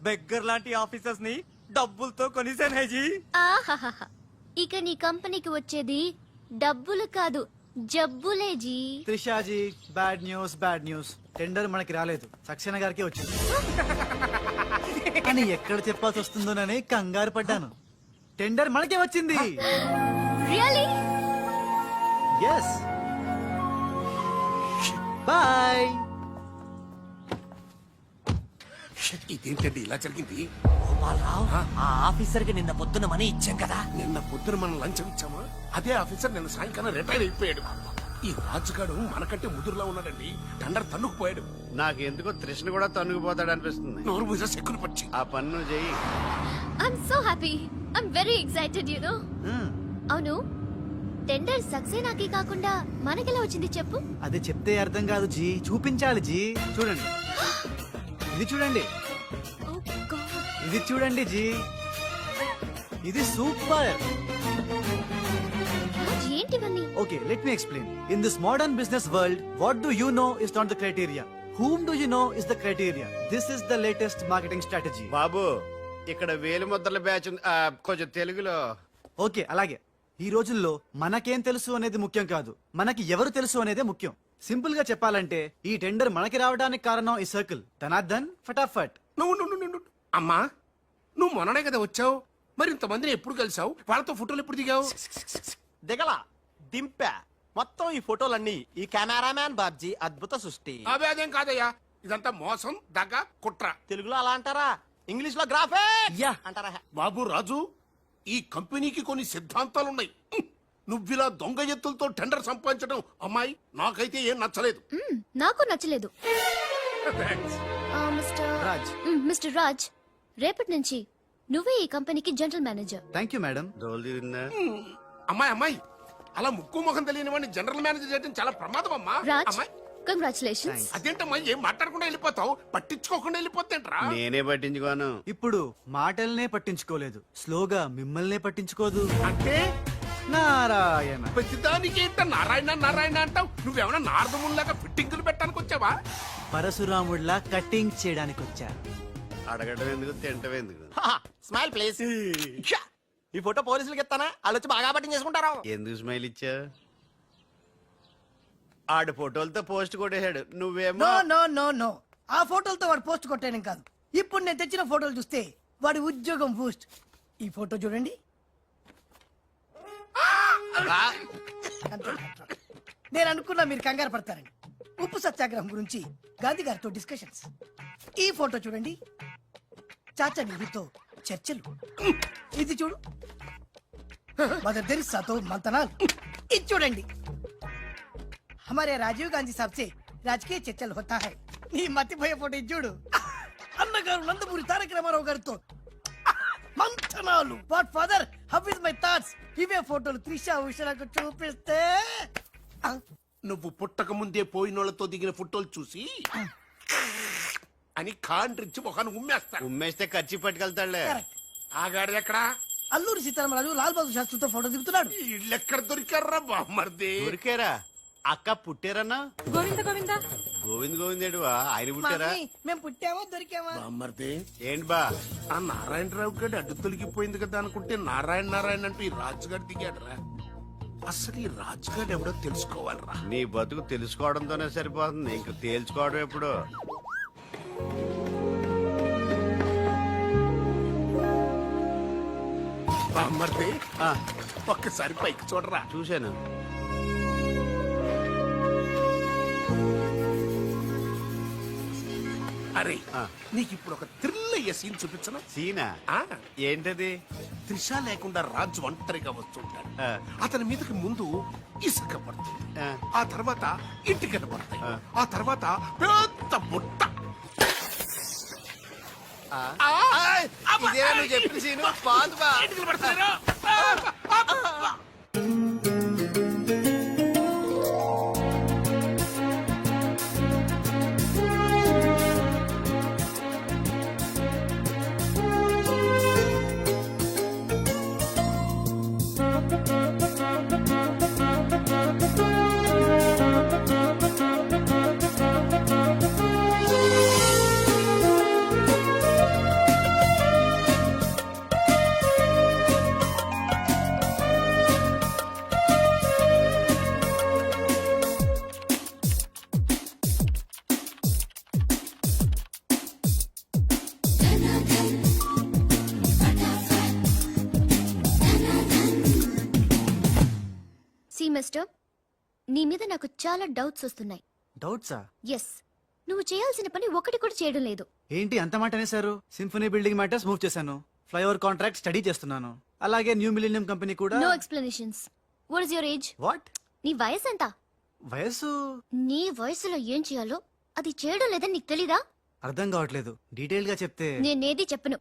Beggar లాంటి officers ని డబ్బులతో కొనిసాను హైజీ. ఆహాహాహా. ఇక నీ కంపెనీకి వచ్చేది డబ్బులు కాదు, జబ్బులేజీ. త్రిషాజీ, బ్యాడ్ న్యూస్. టెండర్ మనకి రాలేదు, సక్సేనా గారికి వచ్చింది. అని ఎక్కడ చెప్పాల్సి వస్తుందోనని కంగారు పడ్డాను. టెండర్ మనకే వచ్చింది. రియల్లీ? ఎస్. బాయ్. ఇదేంటండి ఇలా జరిగింది? గోపాలరావు, ఆ ఆఫీసర్ కి నిన్న పొద్దున మనీ ఇచ్చాం కదా. నిన్న పొద్దున మనం లంచం ఇచ్చామా? అదే ఆఫీసర్ నిన్న సాయంకాలం రిటైర్ అయిపోయాడు. ఈ రాజుగాడు మనకంటే ముదురులా ఉన్నాడండి. టండర్ తన్నుకుపోయాడు. నాకెందుకో తృష్ణ కూడా తన్నుకుపోతాడు అనిపిస్తుంది. నోరు మీద సెక్కులు పచ్చి. ఆ పన్ను చెయ్యి. I'm so happy. I'm very excited you know. అవును, టెండర్ సక్సేనాకి కాకుండా మనకెలా వచ్చింది చెప్పు? అది చెప్తే అర్థం కాదు జీ, చూపించాలి జీ. చూడండి, ఇది చూడండి, Oh God. ఇది చూడండి జీ, ఇది సూపర్. రాజ్, ఏంటివన్నీ? Okay, let me explain. In this modern business world, what do you know is not the criteria. Whom do you know is the criteria. This is the latest marketing strategy. బాబు, ఇక్కడ వేలు ముద్రల batch ఉంది. కొంచెం తెలుగులో. Okay, అలాగే. ఈ రోజుల్లో మనకేం తెలుసు అనేది ముఖ్యం కాదు, మనకి ఎవరు తెలుసు అనేదే ముఖ్యం. సింపుల్ గా చెప్పాలంటే ఈ టెండర్ మనకి రావడానికి కారణం ఈ సర్కిల్. ధనార్దన్, ఫటాఫట్. నువ్వు అమ్మా, నువ్వు మొన్ననే కదా వచ్చావు. మరి ఇంతమందిని ఎప్పుడు కలిసావు? వాళ్ళతో ఫోటోలు ఎప్పుడు దిగావు? దిగల, దింపా. మొత్తం ఈ ఫోటోలన్నీ ఈ కెమెరామ్యాన్ బాబ్జీ అద్భుత సృష్టి. అవే అదేం కాదయ్యా, ఇదంతా మోసం, దగ్గ, కుట్ర. తెలుగులో అలా అంటారా? ఇంగ్లీష్ లో గ్రాఫే అంటారా? బాబు రాజు, ఈ కంపెనీకి కొన్ని సిద్ధాంతాలున్నాయి. నువ్విలా దొంగ ఎత్తులతో టెండర్ సంపాదించడం అమ్మాయి నాకైతే ఏం నచ్చలేదు. నాకు నచ్చలేదు. Thanks. రాజ్. మిస్టర్ రాజ్, రేపటి నుంచి నువ్వే ఈ కంపెనీకి general manager. Thank you madam. డోలు తిరిగిందా? అమ్మాయి అలా ముక్కు ముఖం తెలియని వాడిని జనరల్ మేనేజర్ చేయడం చాలా ప్రమాదం అమ్మా. రాజ్, అమ్మాయి కంగ్రాచులేషన్స్. అదేంటమ్మా, ఏం మాట్లాడకుండా వెళ్ళిపోతావు? పట్టించుకోకుండా వెళ్ళిపోతేంట్రా? నేనే పట్టించుకోను. ఇప్పుడు మాటల్నే పట్టించుకోలేదు, స్లోగా మిమ్మల్నే పట్టించుకోదు. అంటే నారాయణ. ప్రతిదానికి ఏంట నారాయణ నారాయణ అంటావు? నువ్వేమన్నా నారదముల్లాగా ఫిట్టింగులు పెట్టడానికి వచ్చావా? పరశురాముడిలా కటింగ్ చేయడానికి వచ్చా. అడగడం ఎందుకు, తింటం ఎందుకు? Smile please. ఈ ఫోటో పోలీసులకి ఇస్తానా? వాళ్ళు వచ్చి బాగా పట్టింగ్ చేసుకుంటారు. ఎందుకు స్మైల్ ఇచ్చా? ఆడు ఫోటోలతో పోస్ట్ కొట్టేశాడు, నువ్వేమో. నో, ఆ ఫోటోలతో వాడు పోస్ట్ కొట్టేయడం కాదు. ఇప్పుడు నేను తెచ్చిన ఫోటోలు చూస్తే వాడి ఉద్యోగం బూస్ట్. ఈ ఫోటో చూడండి. నేను అనుకున్నా మీరు కంగారు పడతారని. ఉప్పు సత్యాగ్రహం గురించి గాంధీ గారితో డిస్కషన్స్. ఈ ఫోటో చూడండి, చాచా నెహ్రూతో చర్చలు. ఇది చూడు, మదర్ తెరిసాతో మంతనాలు. ఇది చూడండి, हमारे राजीव गांधी साहब से राजकीय चर्चल होता है. నీ మతిపోయే ఫోటో ఇది చూడు, అన్నగారు నందమూరి తారక రామారావు గారితో మంతనాలు. What father, how is my thoughts. ఇవే ఫోటోలు త్రిషా ఉషలకు చూపిస్తే నువ్వు పుట్టక ముందే పోయినోళ్లతో దిగిన ఫోటోలు చూసి అని కాండ్రించి మొహాన్ని ఉమ్మేస్తాను. ఉమ్మేస్తే ఖర్చు పట్టుకెళ్తాడులే. ఆగాడు ఎక్కడా? అల్లూరి సీతారామరాజు లాల్ బహదూర్ శాస్త్రితో ఫోటో దిగుతున్నాడు. వీళ్ళెక్కడ దొరికారా బామ్మర్ది? దొరికారా? అక్క పుట్టారన్నా? గోవింద్ గోవిందేడువా? ఆయన పుట్టారా? మమ్మీ, మేము పుట్టామో దొరికామా? బామ్మర్ది ఏంటి బా? ఆ నారాయణరావు గారి అడ్డు తొలగిపోయింది కదా అనుకుంటే నారాయణ నారాయణ అంటూ ఈ రాజుగారు దిగాడరా. అసలు ఈ రాజుగారు ఎవడో తెలుసుకోవాలరా. నీ బతుకు తెలుసుకోవడంతోనే సరిపోతుంది, ఇంక తేల్చుకోవడం ఎప్పుడు? బామ్మర్ది, ఒక్కసారి పైకి చూడరా. చూశాను. అరే, నీకు ఇప్పుడు ఒక థ్రిల్ అయ్యే సీన్ చూపించను. సీనా? ఏంటది? త్రిష లేకుండా రాజు ఒంటరిగా వస్తుంటాడు. ఆ. అతని మీదకి ముందు ఇసుక పడుతుంది, ఆ. ఆ తర్వాత ఇటుకలు పడతాయి, ఆ తర్వాత పెద్ద బుట్ట. ఇదేనా నువ్వు చెప్పిన సీను? బాగుంది బా. ఇటుకలు పడతాయిరా. మాస్టర్ నీ మీద నాకు చాలా డౌట్స్ వస్తున్నాయి. డౌట్సా? ఎస్, నువ్వు చేయాల్సిన పని ఒకటి కూడా చేయడం లేదు. ఏంటి అంత మాట అనేసారు? సింఫనీ బిల్డింగ్ మ్యాటర్స్ మూవ్ చేశాను, ఫ్లైఓవర్ కాంట్రాక్ట్ స్టడీ చేస్తున్నాను, అలాగే న్యూ మిలీనియం కంపెనీ కూడా. No explanations. What is your age? What? నీ వయసు ఎంత? వయసు నీ వయసులో ఏం చేయాలో అది చేయడం లేదని నీకు తెలీదా? అర్థం కావట్లేదు, డీటెయిల్ గా చెప్తే. నేనేది చెప్పను,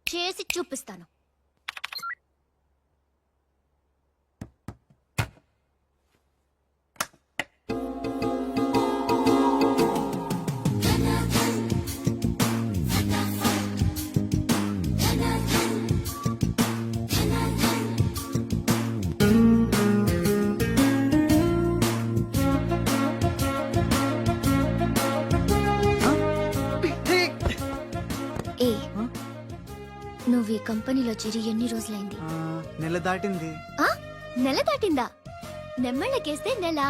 చేసి చూపిస్తాను. ఏ నువ్వు ఈ కంపెనీలో చేరి ఎన్ని రోజులైంది? నెల దాటింది. ఆ? నెల దాటిందా? నెమ్మళ్ళకేస్తే నెల,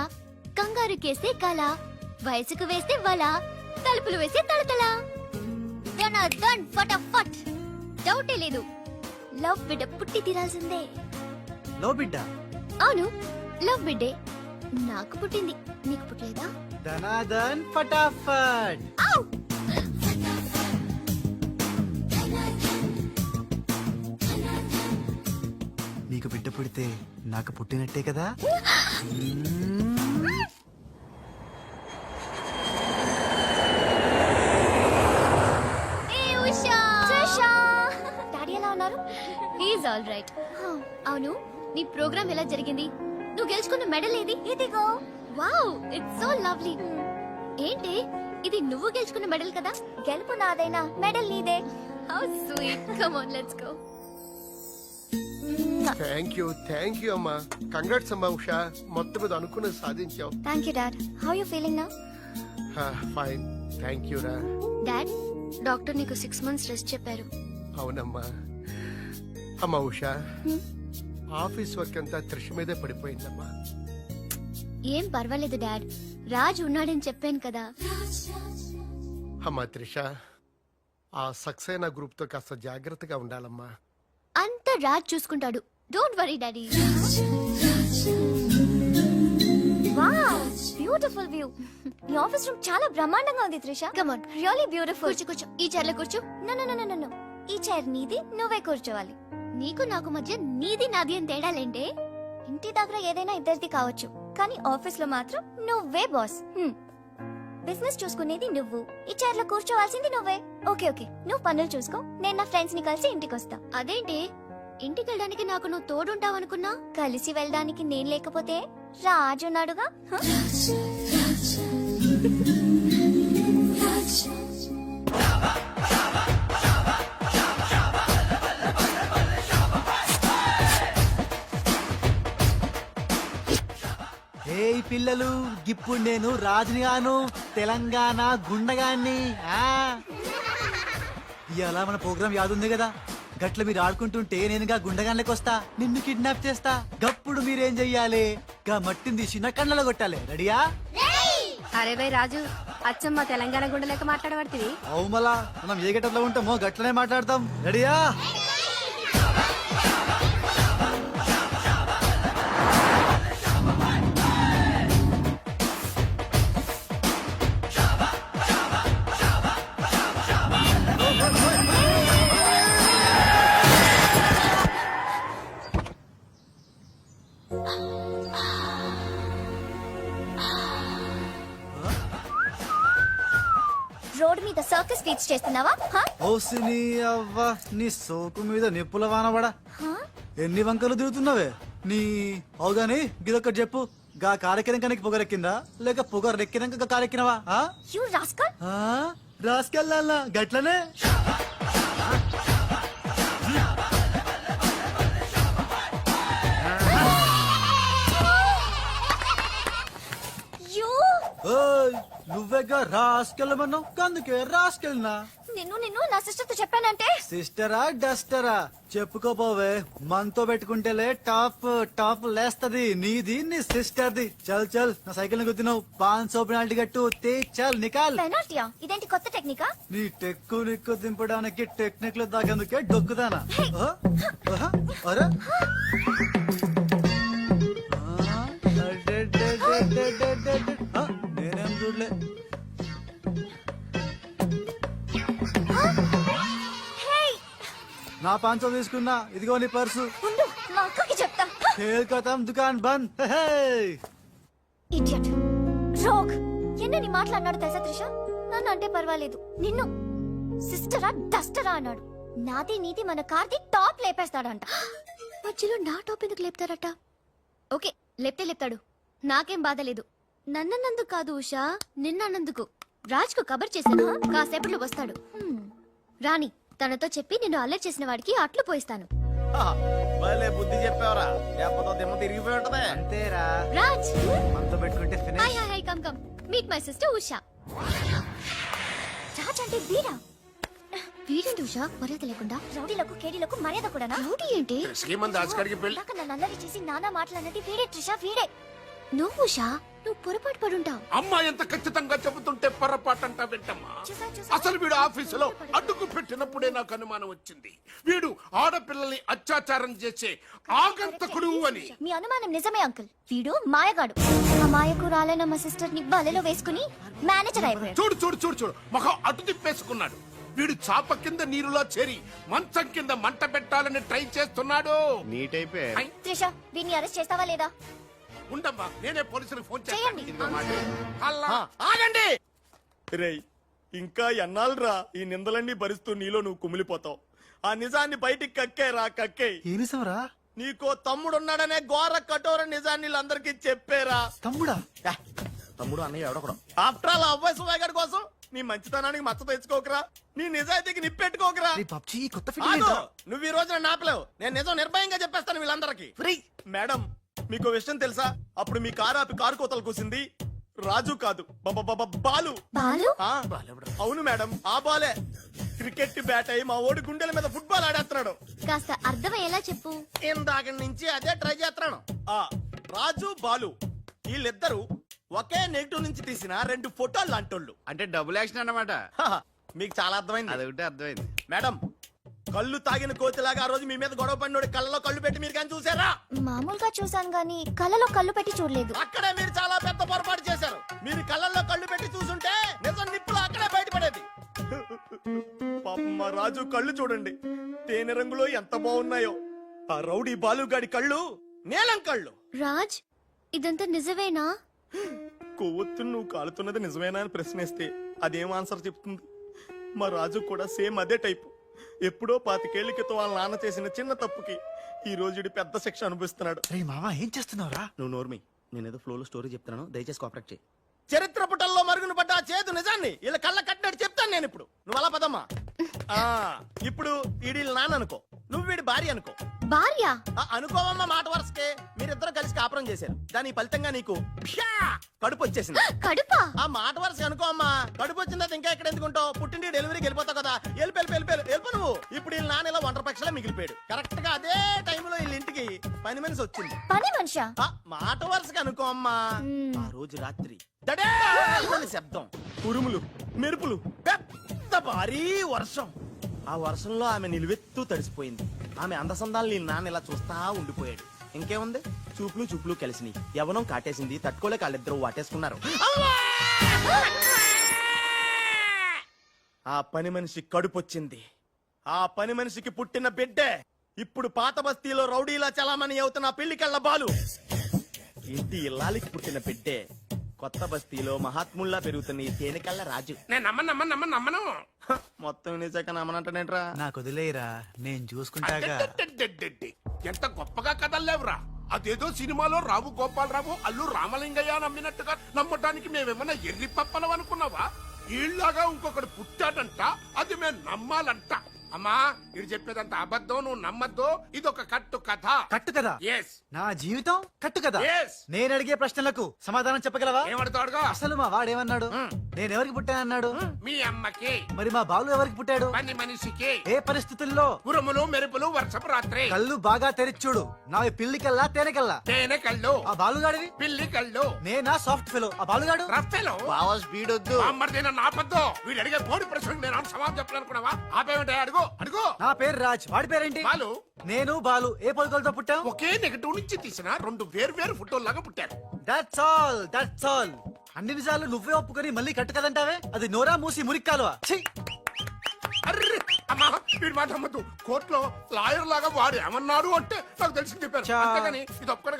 కంగారుకేస్తే కల, వయసుకు వేస్తే వల, తలుపులు వేస్తే తడతల. ధనాధన్ ఫటాఫట్. డౌటే లేదు, లవ్ బిడ్డ పుట్టి తీరాల్సిందే. లో బిడ్డ? అవును, లవ్ బిడ్డే. నాకు పుట్టింది, నీకు పుట్టలేదా? ధనాధన్ ఫటాఫట్. ఆవ్! నీకు బిడ్డ పుడితే నాకు పుట్టినట్టే కదా. ఏ ఉషా! ట్రిషా! డాడీ ఎలా ఉన్నారు? He's all right. అవును, నీ ప్రోగ్రామ్ ఎలా జరిగింది? నువ్వు గెలుచుకున్న మెడల్ ఏది? ఇదిగో. Wow, it's so lovely. ఏంటి ఇది, నువ్వు గెలుచుకున్న మెడల్ కదా? గెలుపు నాదైనా మెడల్ నీదే. How sweet. Come on, let's go. Thank you అమ్మా. కంగ్రాట్స్ అమ్మా ఉషా, మొత్తం మీద అనుకున్నది సాధించావు. Thank you dad. How you feeling now? Fine, thank you రా. డాడ్, డాక్టర్ నీకు 6 months రెస్ట్ చెప్పారు. అవునమ్మా. అమ్మా ఉషా, ఆఫీస్ వర్క్ అంతా త్రిష మీదే పడిపోయిందమ్మా. ఏం పర్వాలేదు డాడ్, రాజ్ ఉన్నాడని చెప్పాను కదా. అమ్మా త్రిష, ఆ సక్సేనా గ్రూప్ తో కాస్త జాగ్రత్తగా ఉండాలమ్మా. అంతా రాజ్ చూసుకుంటాడు, don't worry daddy. Wow, beautiful view. నీ ఆఫీస్ రూమ్ చాలా బ్రహ్మాండంగా ఉంది Trisha. Come on, really beautiful. కూర్చో, ఈ చైర్ లో కూర్చో. నో, ఈ చైర్ నీది, నువ్వే కూర్చోవాలి. నీకు నాకు మధ్య నీది నాది అని తేడాలేంటే? ఇంటి దగ్గర ఏదైనా ఇద్దరిది కావచ్చు, కానీ ఆఫీస్ లో మాత్రం నువ్వే బాస్. బిజినెస్ చూసుకునేది నువ్వు, ఈ చైర్ లో కూర్చోవాల్సింది నువ్వే. ఓకే, నువ్వు పనులు చూసుకో, నేను నా ఫ్రెండ్స్ ని కలిసి ఇంటికి వస్తా. అదేంటి, ఇంటికి వెళ్ళడానికి నాకు నువ్వు తోడుంటావనుకున్నా? కలిసి వెళ్ళడానికి నేను లేకపోతే రాజు ఉన్నాడుగా. ఏయ్ పిల్లలు, ఇప్పుడు నేను రాజుని గాను, తెలంగాణ గుండగాన్ని. ఇవాళ మన ప్రోగ్రామ్ యాదుంది కదా, గట్ల మీరు ఆడుకుంటుంటే నేనుగా గుండగాన్లకి వస్తా, నిన్ను కిడ్నాప్ చేస్తా. గప్పుడు మీరేం చెయ్యాలి? గా మట్టిని తీసి నా కళ్ళలో కొట్టాలి. రెడీయా? అరే భయ్ రాజు, అచ్చమ్మ తెలంగాణ గుండెలెక్క మాట్లాడబడుతుంది. అవు మళ్ళా మనం ఏ గట్టలో ఉంటామో గట్లనే మాట్లాడతాం. రెడీయా? రోడ్ మీద సర్కస్ ఫీట్స్ చేస్తున్నావా? ఓసిని అవ్వ, నీ సోకు మీద నిప్పుల వానబడా. ఎన్ని వంకలు తిరుగుతున్నావే నీ. అవుగాని గిదొక్కటి చెప్పు, గా కారెక్కినాక పొగరెక్కిందా లేక పొగరెక్కినాక కారెక్కినవా? You rascal. రాసుకెళ్ళాలా గట్లనే. యు నువ్వేగా రాసుకెళ్ళమన్నావు, అందుకే రాసుకెళ్ళినా. నిన్ను నా సిస్టర్ తో చెప్పానంటే. సిస్టరా డస్టరా చెప్పుకోపోవే, మనతో పెట్టుకుంటేలే టాప్ లేస్తది నీది నీ సిస్టర్ది. చల్ నా సైకిల్ గుద్దినావు, 500 పెనాల్టీ కట్టు. చల్ నికాల్. పెనాల్టీయా? ఇదేంటి కొత్త టెక్నికా? నీ టెక్కు నిక్కు దింపడానికి టెక్నిక్ లో దాగేందుకే డొక్కుదానా? అరే నేనేం చూడలే. నా పాంచం తీసుకున్నా, ఇదిగో నీ పర్సు. ఉండు మా అక్కకి చెప్తా. ఖేల్ ఖతం, దుకాన్ బంద్. హే. ఇడియట్ రోగ్ ఎన్నని మాట్లాడినాడు తెలుసా త్రిష? నన్ను అంటే పర్వాలేదు, నిన్ను సిస్టరా డస్టరా అన్నాడు. నాది నీది మన కార్ది టాప్ లేపేస్తాడంట. మధ్యలో నా టాప్ ఎందుకు లేపుతారట? ఓకే లేపితే లేపుతాడు, నాకేం బాధ లేదు. నన్నన్నందుకు కాదు ఉషా, నిన్నన్నందుకు. రాజ్కు కబర్ చేశాను, కాసేపట్లో వస్తాడు. రాణి తనతో చెప్పి నిన్ను అల్లరి చేసిన వాడికి అట్లు పోయిస్తాను. భలే బుద్ధి చెప్పావరా, లేకపోతే దిమ్మ తిరిగిపోయి ఉంటదే. అంతేరా, రాజ్ మనతో పెట్టుకుంటే hi finish. Hi hi come come meet my sister Usha. Raj అంటే వీరా? వీరేంటి ఉషా మర్యాద లేకుండా? రౌడీలకు కేడీలకు మర్యాద కూడా. రౌడీ ఏంటి? శ్రీమంత్ దాస్కడికి పెళ్లి ఇందాక నన్ను అల్లరి చేసి నానా మాట్లాడినది వీడే త్రిష, వీడే. నువ్వు ఉషా, నువ్వు పొరపాటు పడుంటావు. అమ్మా ఎంత ఖచ్చితంగా చెబుతుంటే పొరపాటంటా వింటమ్మా. అసలు వీడు ఆఫీసులో అడ్డుకు పెట్టినప్పుడే నాకు అనుమానం వచ్చింది. వీడు ఆడపిల్లల్ని అత్యాచారం చేసే ఆగంతకుడు అని. మీ అనుమానం నిజమే అంకుల్, వీడు మాయగాడు. ఆ మాయకు రాలైన మా సిస్టర్ ని బలలో వేసుకుని మేనేజర్ అయిపోయాడు. చూడు చూడు చూడు చూడు, మొహం అటు తిప్పేసుకున్నాడు. వీడు చాప కింద నీరులో చేరి మంచం కింద మంట పెట్టాలని ట్రై చేస్తున్నాడు. నీట్ అయిపోయి ఐ, త్రిష వీడిని అరెస్ట్ చేస్తావా లేదా? ఉండమ్మా, నేనే పోలీసులకు ఫోన్ చేయండి. చేస్తాను. అల్లా ఆగండి రేయ్, ఇంకా ఎన్నాళ్ళరా ఈ నిందలన్నీ భరిస్తూ నీలో నువ్వు కుమిలిపోతావు. ఆ నిజాన్ని బయటికి కక్కేరా, కక్కే. ఏ నిజంరా? నీకో తమ్ముడున్నాడనే ఘోర కఠోర నిజాన్ని వీళ్ళందరికీ చెప్పేరా. తమ్ముడా? యా, తమ్ముడు అన్నయ్య ఎవడొకడు. ఆఫ్టర్ ఆల్ అవ్వాయి సువాగడ్ కోసం నీ మంచితనానికి మచ్చ తెచ్చుకోకరా, నీ నిజాయితీకి నిప్పెట్టుకోకరా. నీ పబ్జి కొత్త ఆగు, ఫిట్టింగ్. నువ్వు ఈ రోజున నాపలేవు. నేను నిజం నిర్భయంగా చెప్పేస్తాను వీళ్ళందరికీ. మేడం, మీకు విషయం తెలుసా? అప్పుడు మీ కారు ఆపి కారు కోతలు కూసింది రాజు కాదు, బాలు. బాలు ఆ, అవును మేడం, ఆ బాలే క్రికెట్ బ్యాట్ అయి మా ఓడి గుండెల మీద ఫుట్బాల్ ఆడేస్తున్నాడు. కాస్త అర్థమయ్యేలా చెప్పు. ఇందాక నుంచి అదే ట్రై చేస్తున్నాను. ఆ రాజు బాలు వీళ్ళిద్దరూ ఒకే నెగిటివ్ నుంచి తీసిన 2 ఫోటోలు లాంటోళ్ళు. అంటే డబుల్ యాక్షన్ అన్నమాట. హహ, మీకు చాలా అర్థమైంది. అదొకటి అర్థమైంది. మేడం, కళ్ళు తాగిన కోతిలాగా ఆ రోజు మీ మీద గొడవ పడినోడి కళ్ళలో కళ్ళు పెట్టి మీరు కానీ చూసారా? మామూలుగా చూసాను గానీ కళ్ళలో కళ్ళు పెట్టి చూడలేదు. అక్కడే మీరు చాలా పెద్ద పొరపాటు చేశారు. మీరు కళ్ళల్లో కళ్ళు పెట్టి చూసుంటే నిజం నిప్పులు అక్కడే బయటపడేది. పాపం మా రాజు కళ్ళు చూడండి, తేనె రంగులో ఎంత బాగున్నాయో. ఆ రౌడీ బాలుగాడి కళ్ళు నీలం కళ్ళు. రాజ్ ఇదంతా నిజమేనా? కొవ్వొత్తు నువ్వు కాలుతున్నది నిజమేనా అని ప్రశ్నిస్తే అదేం ఆన్సర్ చెప్తుంది? మా రాజు కూడా సేమ్ అదే టైపు. ఎప్పుడో 25 ఏళ్ల క్రితం వాళ్ళ నాన్న చేసిన చిన్న తప్పుకి ఈ రోజు ఈడు పెద్ద శిక్ష అనుభవిస్తున్నాడు. రే మామ, ఏం చేస్తున్నావురా? నువ్వు నోర్మి, నేనేదో ఫ్లోలో స్టోరీ చెప్తున్నాను, దయచేసి కోఆపరేట్ చేయి. చరిత్ర పుటల్లో మరుగున పడ్డ ఆ చేదు నిజాన్ని ఇలా కళ్ళ కట్టినట్టు చెప్తాను నేను ఇప్పుడు. నువ్వు అలా పదమ్మా. ఆ, ఇప్పుడు ఈడి నాన్న అనుకో, నువ్వు వీడి భార్య అనుకో. భార్య? అనుకోవమ్మా, మాట వరుసకే మీరిద్దరు కలిసి కాపురం చేశారు. దాని ఫలితంగా నీకు ప్యా కడుపు వచ్చేసింది. కడుపా? ఆ మాట వరుస అనుకో అమ్మా. కడుపు వచ్చిన తర్వాత ఇంకా ఎక్కడ ఎందుకుంటావు? పుట్టింటి డెలివరీకి వెళ్ళిపోతావు కదా, వెళ్ళిపో నువ్వు. ఇప్పుడు వీళ్ళ నాన్న ఇలా ఒంటరి పక్షలా మిగిలిపోయాడు. కరెక్ట్ గా అదే టైంలో వీళ్ళ ఇంటికి పని మనిషి వచ్చింది. పని మనిషా? మాట వరుసగా అనుకో అమ్మా. ఆ రోజు రాత్రి దడే శబ్దం, ఉరుములు, మెరుపులు, పెద్ద భారీ వర్షం. ఆ వర్షంలో ఆమె నిలువెత్తు తడిసిపోయింది. ఆమె అందసందాలు నీ నాన్న ఇలా చూస్తా ఉండిపోయాడు. ఇంకేముంది, చూపులు కలిసినాయి. యవనం కాటేసింది, తట్టుకోలేక వాళ్ళిద్దరూ వాటేసుకున్నారు. ఆ పని మనిషి కడుపొచ్చింది. ఆ పని మనిషికి పుట్టిన బిడ్డే ఇప్పుడు పాత బస్తీలో రౌడీలా చలామణి అవుతున్న పెళ్లికెళ్ళ బాలు. ఇంటి ఇల్లాలికి పుట్టిన బిడ్డే కొత్త బస్తీలో మహాత్ముల్లా పెరుగుతున్న ఈ తేనెకళ్ళ రాజు. నేను నమ్మను. హ, మొత్తం నిజాక నమ్మనంటేనేట్రా? నాకు వదిలేయరా, నేను చూసుకుంటాగా. అడ్డడ్డడ్డడ్డడ్డి. ఎంత గొప్పగా కథలు లేవురా. అదేదో సినిమాలో రావు గోపాలరావు అల్లు రామలింగయ్య నమ్మినట్టుగా నమ్మటానికి మేమేమన్నా ఎర్రి పప్పలం అనుకున్నావా? ఈళ్ళగా ఇంకొకడు పుట్టాడంట, అది మేము నమ్మాలంట. అమ్మా, ఇది చెప్పేదంత అబద్ధం, నువ్వు నమ్మద్దు. ఇదొక కట్టు కథ. కట్టు కదా? ఎస్. నా జీవితం కట్టు కదా? Yes. నేను అడిగే ప్రశ్నలకు సమాధానం చెప్పగలవా? ఏమడతాడుగా? అసలు మా వాడేమన్నాడు? నేను ఎవరికి పుట్టానన్నాడు? మీ అమ్మకి. మరి మా బాలు ఎవరికి పుట్టాడు? పని మనిషికి. ఏ పరిస్థితుల్లో? ఉరుములు మెరుపులు వర్షపు రాత్రి. కళ్ళు బాగా తెరిచూడు. నావి పిల్లికల్లా తేనెకల్లా. తేనె కళ్ళు. ఆ బాలుగాడివి? పిల్లి కళ్ళు. నేనా సాఫ్ట్ ఫెలో? ఆ బాలుగాడు? రఫెలో. బావ స్పీడ్ వద్దు. అమ్మర్దైనా నాపద్దు. వీడు అడిగే పోడి ప్రశ్నకు నేను సమాధానం చెప్పాలనుకున్నావా? ఆపేమిటే అడుగు. అడుగో నా పేరు రాజ్, వాడి పేరేంటి? బాలు. నేను బాలు. ఏ పొలికలతో పుట్టాం? ఒకే నెగటివ్ నుంచి తీసిన రెండు వేరు ఫోటోల్లాగా పుట్టారు. That's all, that's all. అన్ని నిజాలు నువ్వే ఒప్పుకొని మళ్ళీ కట్టు కదంటావే? అది నోరా మూసి మురిక్కాలువా? ఛీ! అర్రే అమ్మా వీడి మాట నమ్మద్దు. కోర్టులో లాయర్ లాగా వాడు ఏమన్నారు అంటే నాకు తెలిసి చెప్పారు. చా. అంతేగాని ఇది ఒప్పుకోవడం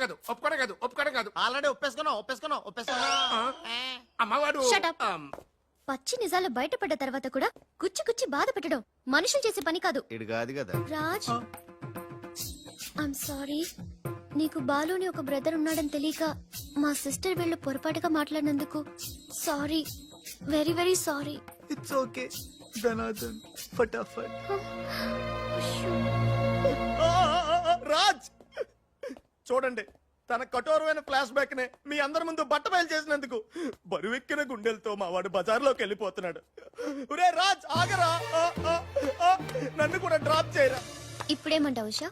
కాదు. ఆల్రెడీ ఒప్పేసుకున్నావు. అమ్మవాడు Shut up. పచ్చి నిజాలు బయటపడ్డ తర్వాత కూడా గుచ్చి బాధ పెట్టడం మనుషులు చేసే పని కాదు. ఇడు కాదు కదా. Raj I'm sorry. నీకు బాలుని ఒక బ్రదర్ ఉన్నాడని తెలియక మా సిస్టర్ వీళ్ళు పొరపాటుగా మాట్లాడినందుకు sorry, very very sorry. It's okay ధనాధన్ ఫటాఫట్. రాజ్ చూడండి, తన కఠోరమైన ఫ్లాష్ బ్యాక్ నే మీ అందరి ముందు బట్టబయలు చేసినందుకు బరువెక్కిన గుండెలతో మా వాడు బజార్లోకి వెళ్ళిపోతున్నాడు. ఒరే రాజ్ ఆగరా, నన్ను కూడా డ్రాప్ చేయరా. ఇప్పుడేమంటావు ఉషా?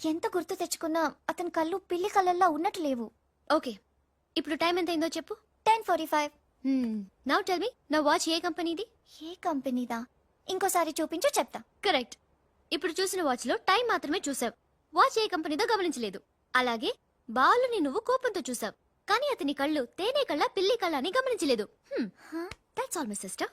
ఎంత గుర్తు తెచ్చుకున్నా అతని కళ్ళు పిల్లి కళ్ళల్లో ఉన్నట్టు లేవు. ఓకే, ఇప్పుడు టైం ఎంత అయిందో చెప్పు. 10:45. నౌ టెల్ మీ, నా వాచ్ ఏ కంపెనీది? ఏ కంపెనీదా? ఇంకోసారి చూపించు చెప్తా. కరెక్ట్. ఇప్పుడు చూసిన వాచ్ లో టైం మాత్రమే చూసావు, వాచ్ ఏ కంపెనీదో గమనించలేదు. అలాగే బాలుని నువ్వు కోపంతో చూసావు, కానీ అతని కళ్ళు తేనె కళ్ళ పిల్లి కళ్ళ అని గమనించలేదు. That's all my sister.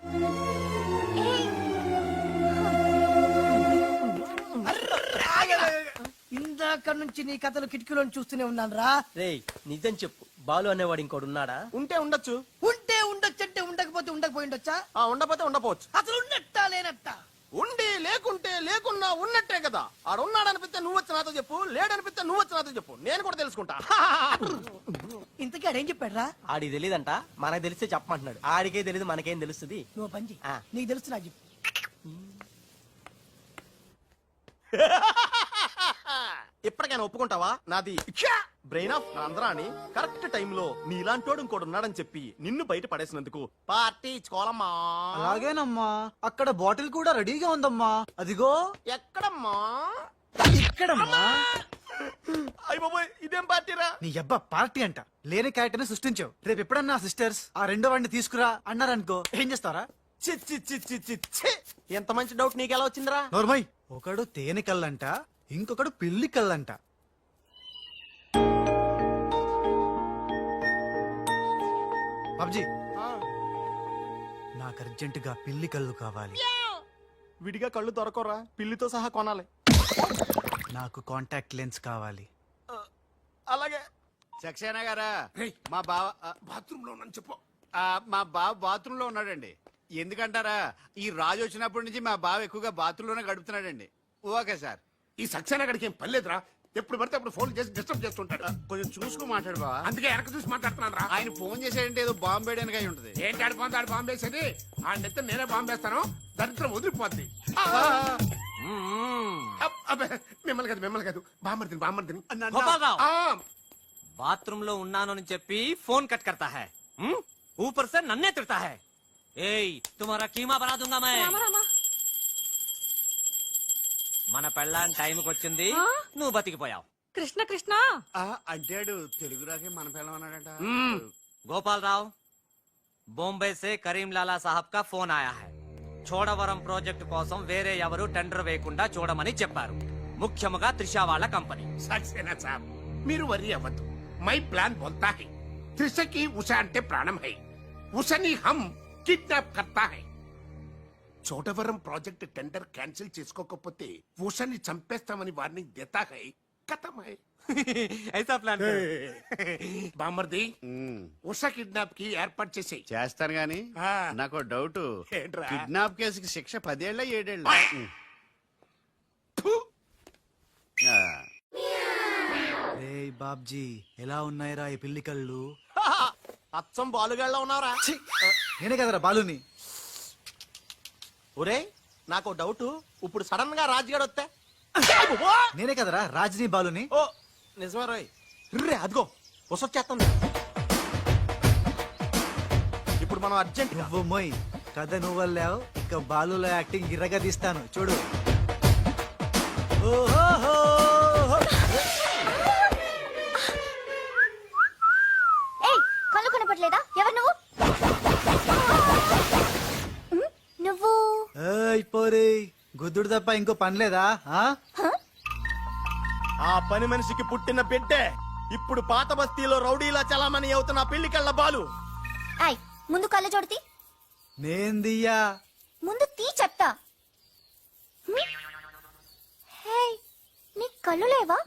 ఇందాక నుంచి నీ కథలు కిటికీలో చూస్తూనే ఉన్నాను రా. రేయ్ నిజం చెప్పు, బాలు అనేవాడు ఇంకోడు ఉన్నాడా? ఉంటే ఉండొచ్చు, ఉంటే ఉండొచ్చంటే ఉండకపోతే ఉండకపోయి ఉండొచ్చా? ఉండపోతే ఉండపోవచ్చు. అసలు ఉన్నట్టా లేనట్టా? ఉండి లేకుంటే లేకున్నా ఉన్నట్టే కదా. ఆడున్నాడనిపిస్తే నువ్వు వచ్చి నాతో చెప్పు, లేడనిపిస్తే నువ్వు వచ్చి నాతో చెప్పు, నేను కూడా తెలుసుకుంటా. ఇంతకీ ఆడేం చెప్పాడు రా? ఆడికి తెలియదంట, మనకు తెలిస్తే చెప్పమంటున్నాడు. ఆడికే తెలియదు, మనకేం తెలుస్తుంది? నువ్వు పంచి ఆ. నీకు తెలుసు నాకు చెప్పు. ఇప్పటికైనా ఒప్పుకుంటావా? నాది బ్రెయిన్ ఆఫ్ ఆంధ్రా అని కరెక్ట్ టైంలో నీలాంటోడు ఇంకోటి ఉన్నాడని చెప్పి నిన్ను బయట పడేసినందుకు పార్టీ ఇచ్చుకోవాలమ్మా. అలాగేనమ్మా, అక్కడ బాటిల్ కూడా రెడీగా ఉందమ్మా. అదిగో ఎక్కడమ్మా? ఇక్కడమ్మా. అయ్య బాబోయ్, ఇదేం పార్టీరా? నీ అబ్బా పార్టీ అంట. లేని క్యారెక్టర్ ని సృష్టించావు. రేపు ఎప్పుడన్నా సిస్టర్స్ ఆ రెండో వాడిని తీసుకురా అన్నారనుకో, ఏం చేస్తారా? చి చి చి చి చి చి. ఎంత మంచి డౌట్ నీకెలా వచ్చిందిరా? నోర్మయ్, ఒకడు తేనె కళ్ళంట, ఇంకొకడు పిల్లి కళ్ళంట. బాబ్జీ, నాకు అర్జెంటుగా పిల్లి కళ్ళు కావాలి. విడిగా కళ్ళు దొరకరా, పిల్లితో సహా కొనాలి. నాకు కాంటాక్ట్ లెన్స్ కావాలి. అలాగే. సక్సేనా గారా, రేయ్. మా బావ బాత్రూమ్ లో ఉన్నాను చెప్పు. మా బావ బాత్రూమ్ లో ఉన్నాడండి. ఎందుకంటారా, ఈ రాజు వచ్చినప్పటి నుంచి మా బావ ఎక్కువగా బాత్రూమ్ లోనే గడుపుతున్నాడండి. Okay sir. ఈ సక్సేనా గడికి ఏం పర్లేదురా, ఎప్పుడు పడితే అప్పుడు ఫోన్ చేసి డిస్టర్బ్ చేస్తుంటాడు. కొంచెం చూసుకో మాట్లాడు బావ. అందుకే వెనక చూసి మాట్లాడుతున్నాను రా. ఆయన ఫోన్ చేసేయంటే ఏదో బాంబు వేయడానికి అయి ఉంటది. ఏంటి ఆడు బాంబేసేది? ఆ నెత్త నేనే బాంబేస్తాను, దరిద్రం వదిలిపోద్ది. మిమ్మల్ని కాదు బామ్మర్దిని. గోపాలరావు ఆ, బాత్రూమ్ లో ఉన్నాను అని చెప్పి ఫోన్ కట్ करता है ऊपर से नन्हे तिरता है ఏయ్ तुम्हारा कीमा बना दूंगा मैं మన పెళ్ళాన్ టైంకి వచ్చింది, నువ్వు బతికిపోయావు. కృష్ణ కృష్ణ అంటాడు తెలుగు రాకే మన పిల్లం అన్నాడట. గోపాలరావు బొంబే సే కరీం లాలా సాహబ్ కా ఫోన్ ఆయా హై. చోడవరం ప్రాజెక్టు కోసం వేరే ఎవరు టెండర్ వేయకుండా చూడమని చెప్పారు, ముఖ్యముగా త్రిష వాళ్ళ కంపెనీ. సక్సేనా సాబ్, మీరు వరి అవ్వద్దు. మై ప్లాన్ బోల్తా హై. త్రిషకి ఉషా అంటే ప్రాణం హై. ఉషని హమ్ కిడ్నాప్ కర్తా హై. చోటవరం ప్రాజెక్ట్ టెండర్ క్యాన్సిల్ చేసుకోకపోతే ఉషని చంపేస్తామని వార్నింగ్ దేతా హై. ఖతం హై. ఐసా ప్లాన్ బామర్ది, ఉషా కిడ్నాప్ కి ఏర్పాటు చేసేయ్. చేస్తాను గాని ఆ. నాకు డౌట్. ఏంట్రా? కిడ్నాప్ కేసుకి శిక్ష 10 ఏళ్ళ 7 ఏళ్ళ? ఫు. రే బాబ్జీ, ఎలా ఉన్నాయిరా ఈ పిల్లి కళ్ళు? అచ్చం బాలుగాళ్ళ ఉన్నావురా. ఛీ! నేనే కదరా బాలుని. ఒరే నాకు డౌట్, ఇప్పుడు సడన్ గా రాజుగాడు వస్తే? నేనే కదరా రాజ్ని బాలుని. ఓ నిజమే రోయ్. రే అదిగో వసొచ్చేస్తుంది. ఇప్పుడు మనం అర్జెంట్ గా నువ్వు మొయ్, కథ నువ్వల్లావు. ఇక బాలులో యాక్టింగ్ గిర్రగా తీస్తాను చూడు. ఓహో, ఏయ్, కళ్ళు కనపట్లేదా? ఎవరు నువ్వు? నువ్వు ఏయ్ పోరే, గుద్దుడు తప్ప ఇంకో పని లేదా ఆ? ఆ పని మనిషికి పుట్టిన బిడ్డే ఇప్పుడు పాత బస్తీలో రౌడీలా చలామణి అవుతున్న పెళ్లికెళ్ళ బాలు. ఐ ముందు కళ్ళ జోడితి. నేందియ్యా ముందు తీ చెప్తా. హే నీ కళ్ళు లేవా?